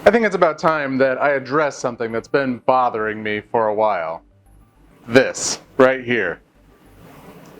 I think it's about time that I address something that's been bothering me for a while. This, right here.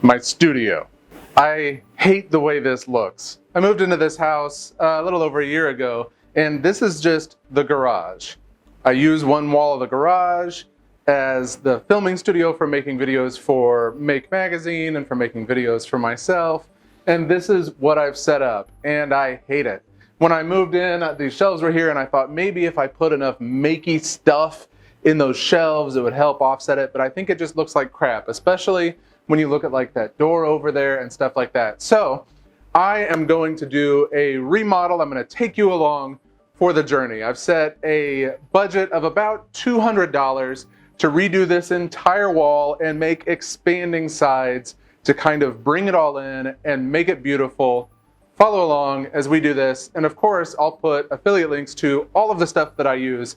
My studio. I hate the way this looks. I moved into this house a little over a year ago, and this is just the garage. I use one wall of the garage as the filming studio for making videos for Make magazine and for making videos for myself, and this is what I've set up, and I hate it. When I moved in, these shelves were here, and I thought maybe if I put enough makey stuff in those shelves, it would help offset it, but I think it just looks like crap, especially when you look at like that door over there and stuff like that. So I am going to do a remodel. I'm going to take you along for the journey. I've set a budget of about $200 to redo this entire wall and make expanding sides to kind of bring it all in and make it beautiful. Follow along as we do this, and of course I'll put affiliate links to all of the stuff that I use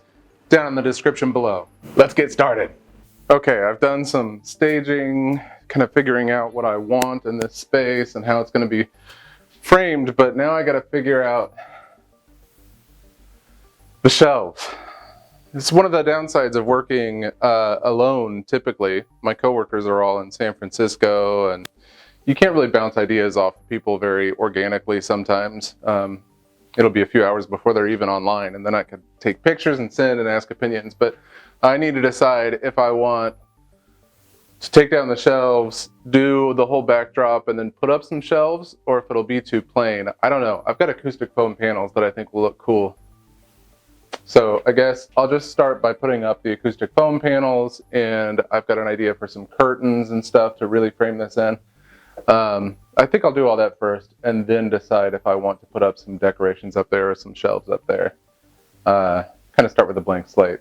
down in the description below. Let's get started. Okay, I've done some staging, kind of figuring out what I want in this space and how it's going to be framed, but now I got to figure out the shelves. It's one of the downsides of working alone typically. My coworkers are all in San Francisco, and you can't really bounce ideas off people very organically sometimes. It'll be a few hours before they're even online, and then I could take pictures and send and ask opinions. But I need to decide if I want to take down the shelves, do the whole backdrop, and then put up some shelves, or if it'll be too plain. I don't know. I've got acoustic foam panels that I think will look cool. So I guess I'll just start by putting up the acoustic foam panels, and I've got an idea for some curtains and stuff to really frame this in. I think I'll do all that first and then decide if I want to put up some decorations up there or some shelves up there. Kind of start with a blank slate.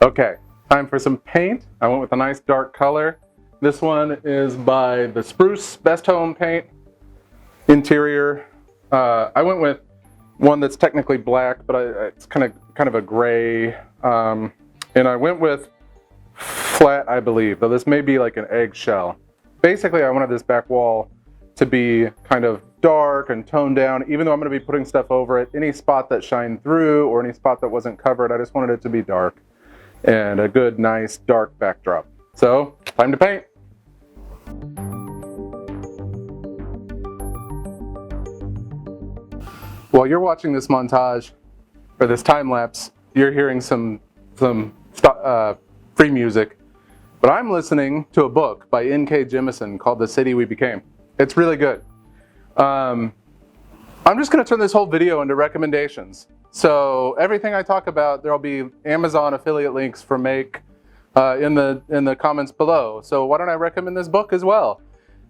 Okay, time for some paint. I went with a nice dark color. This one is by the Spruce Best Home Paint. Interior. I went with one that's technically black, but it's kind of a gray, and I went with flat, I believe, though this may be like an eggshell. Basically, I wanted this back wall to be kind of dark and toned down, even though I'm going to be putting stuff over it. Any spot that shined through or any spot that wasn't covered, I just wanted it to be dark and a good, nice, dark backdrop. So, time to paint. While you're watching this montage, or this time-lapse, you're hearing some free music, but I'm listening to a book by N.K. Jemisin called The City We Became. It's really good. I'm just going to turn this whole video into recommendations. So everything I talk about, there'll be Amazon affiliate links for Make in the comments below. So why don't I recommend this book as well?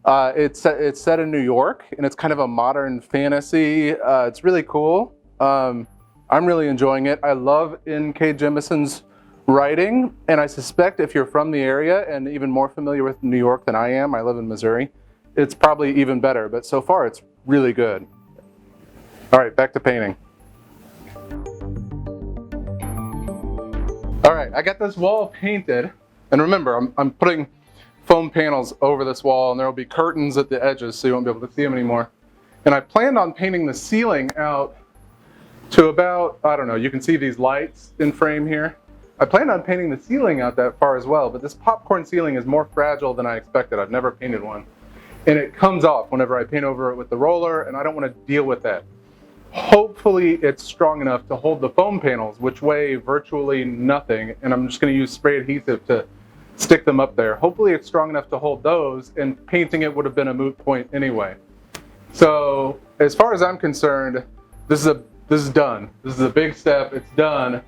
It's set in New York, and it's kind of a modern fantasy. It's really cool. I'm really enjoying it. I love N.K. Jemisin's writing, and I suspect if you're from the area and even more familiar with New York than I am, I live in Missouri, it's probably even better, but so far it's really good. All right, back to painting. All right, I got this wall painted, and remember, I'm putting foam panels over this wall, and there will be curtains at the edges so you won't be able to see them anymore. And I planned on painting the ceiling out to about, I don't know, you can see these lights in frame here. I planned on painting the ceiling out that far as well, but this popcorn ceiling is more fragile than I expected. I've never painted one. And it comes off whenever I paint over it with the roller, and I don't want to deal with that. Hopefully it's strong enough to hold the foam panels, which weigh virtually nothing, and I'm just going to use spray adhesive to stick them up there. Hopefully it's strong enough to hold those, and painting it would have been a moot point anyway. So as far as I'm concerned, this is done. This is a big step. It's done,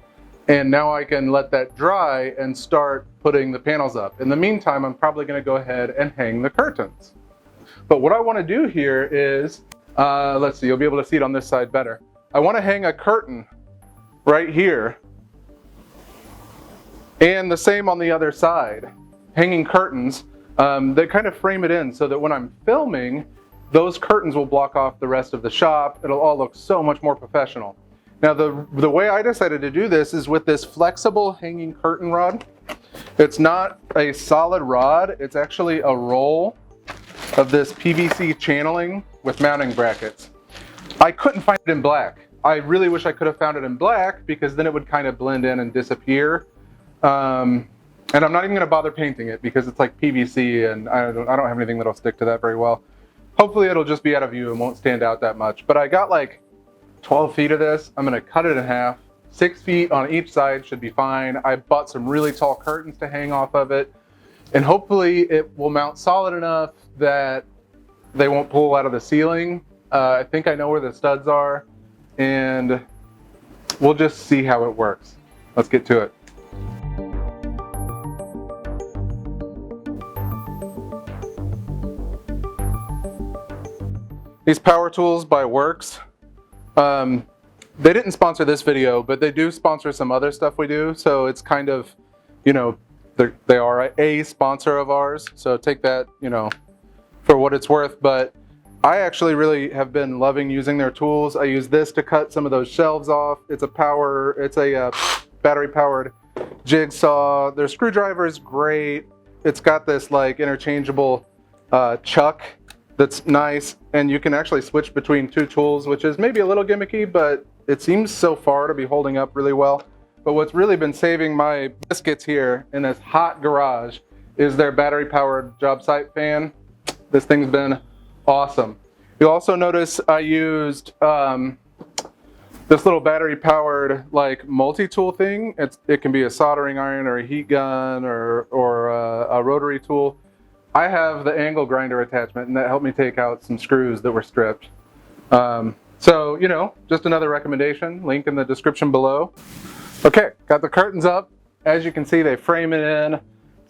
and now I can let that dry and start putting the panels up. In the meantime, I'm probably going to go ahead and hang the curtains. But what I want to do here is, let's see, you'll be able to see it on this side better. I want to hang a curtain right here, and the same on the other side. Hanging curtains that kind of frame it in so that when I'm filming, those curtains will block off the rest of the shop. It'll all look so much more professional. Now the way I decided to do this is with this flexible hanging curtain rod. It's not a solid rod, it's actually a roll of this PVC channeling with mounting brackets. I couldn't find it in black. I really wish I could have found it in black because then it would kind of blend in and disappear. And I'm not even going to bother painting it because it's like PVC and I don't have anything that'll stick to that very well. Hopefully it'll just be out of view and won't stand out that much. But I got like 12 feet of this. I'm going to cut it in half. 6 feet on each side should be fine. I bought some really tall curtains to hang off of it. And hopefully it will mount solid enough that they won't pull out of the ceiling. I think I know where the studs are. And we'll just see how it works. Let's get to it. These power tools by Works, they didn't sponsor this video, but they do sponsor some other stuff we do. So it's kind of, you know, they are a sponsor of ours. So take that, you know, for what it's worth. But I actually really have been loving using their tools. I use this to cut some of those shelves off. It's a battery powered jigsaw. Their screwdriver is great. It's got this like interchangeable chuck that's nice, and you can actually switch between two tools, which is maybe a little gimmicky, but it seems so far to be holding up really well. But what's really been saving my biscuits here in this hot garage is their battery powered job site fan. This thing's been awesome. You'll also notice I used this little battery powered like multi-tool thing. It can be a soldering iron or a heat gun or a rotary tool. I have the angle grinder attachment, and that helped me take out some screws that were stripped. So, you know, just another recommendation, link in the description below. Okay, got the curtains up. As you can see, they frame it in,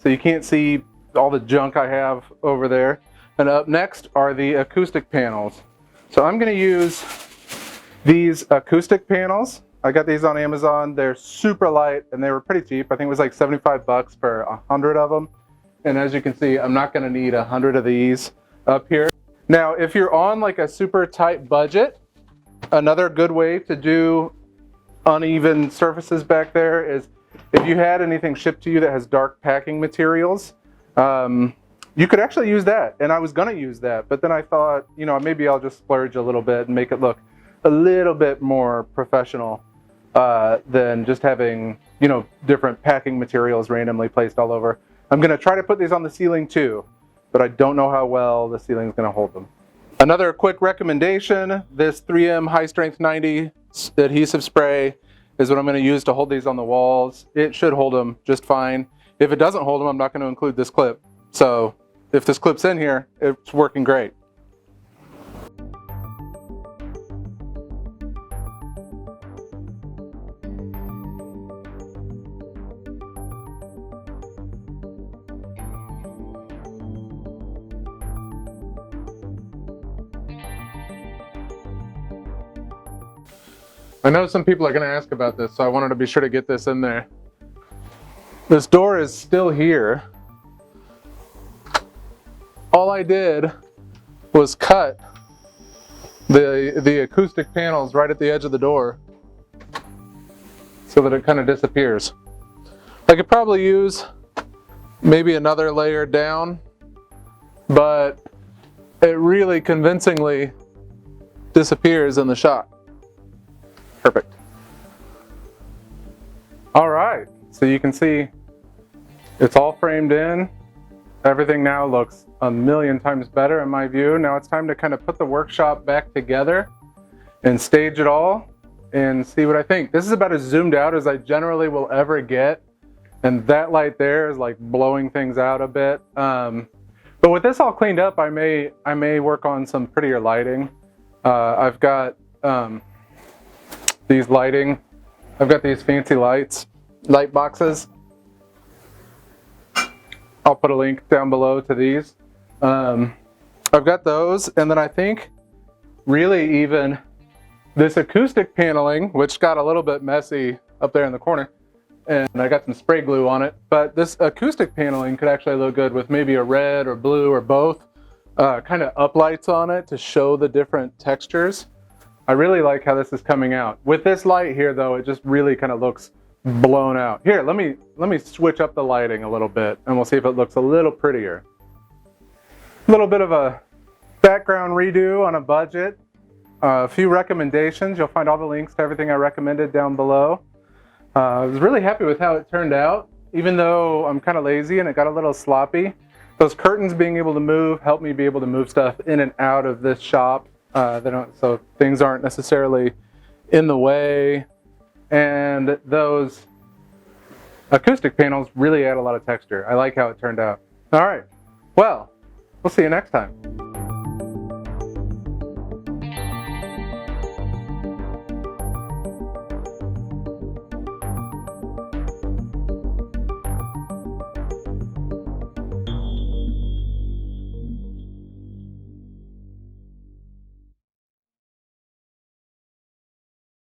so you can't see all the junk I have over there. And up next are the acoustic panels. So I'm gonna use these acoustic panels. I got these on Amazon. They're super light, and they were pretty cheap. I think it was like 75 bucks for 100 of them. And as you can see, I'm not going to need 100 of these up here. Now, if you're on like a super tight budget, another good way to do uneven surfaces back there is if you had anything shipped to you that has dark packing materials, you could actually use that. And I was going to use that, but then I thought, you know, maybe I'll just splurge a little bit and make it look a little bit more professional than just having, you know, different packing materials randomly placed all over. I'm going to try to put these on the ceiling too, but I don't know how well the ceiling is going to hold them. Another quick recommendation, this 3M High Strength 90 adhesive spray is what I'm going to use to hold these on the walls. It should hold them just fine. If it doesn't hold them, I'm not going to include this clip. So if this clip's in here, it's working great. I know some people are going to ask about this, so I wanted to be sure to get this in there. This door is still here. All I did was cut the acoustic panels right at the edge of the door so that it kind of disappears. I could probably use maybe another layer down, but it really convincingly disappears in the shot. Perfect. All right, so you can see it's all framed in. Everything now looks a million times better in my view. Now it's time to kind of put the workshop back together and stage it all and see what I think. This is about as zoomed out as I generally will ever get. And that light there is like blowing things out a bit. But with this all cleaned up, I may work on some prettier lighting. I've got these fancy light boxes. I'll put a link down below to these. I've got those, and then I think really even this acoustic paneling, which got a little bit messy up there in the corner, and I got some spray glue on it, but this acoustic paneling could actually look good with maybe a red or blue or both kind of uplights on it to show the different textures. I really like how this is coming out. With this light here though, it just really kind of looks blown out. Here, let me switch up the lighting a little bit and we'll see if it looks a little prettier. A little bit of a background redo on a budget. A few recommendations. You'll find all the links to everything I recommended down below. I was really happy with how it turned out, even though I'm kind of lazy and it got a little sloppy. Those curtains being able to move helped me be able to move stuff in and out of this shop. So things aren't necessarily in the way. And those acoustic panels really add a lot of texture. I like how it turned out. All right, well, we'll see you next time.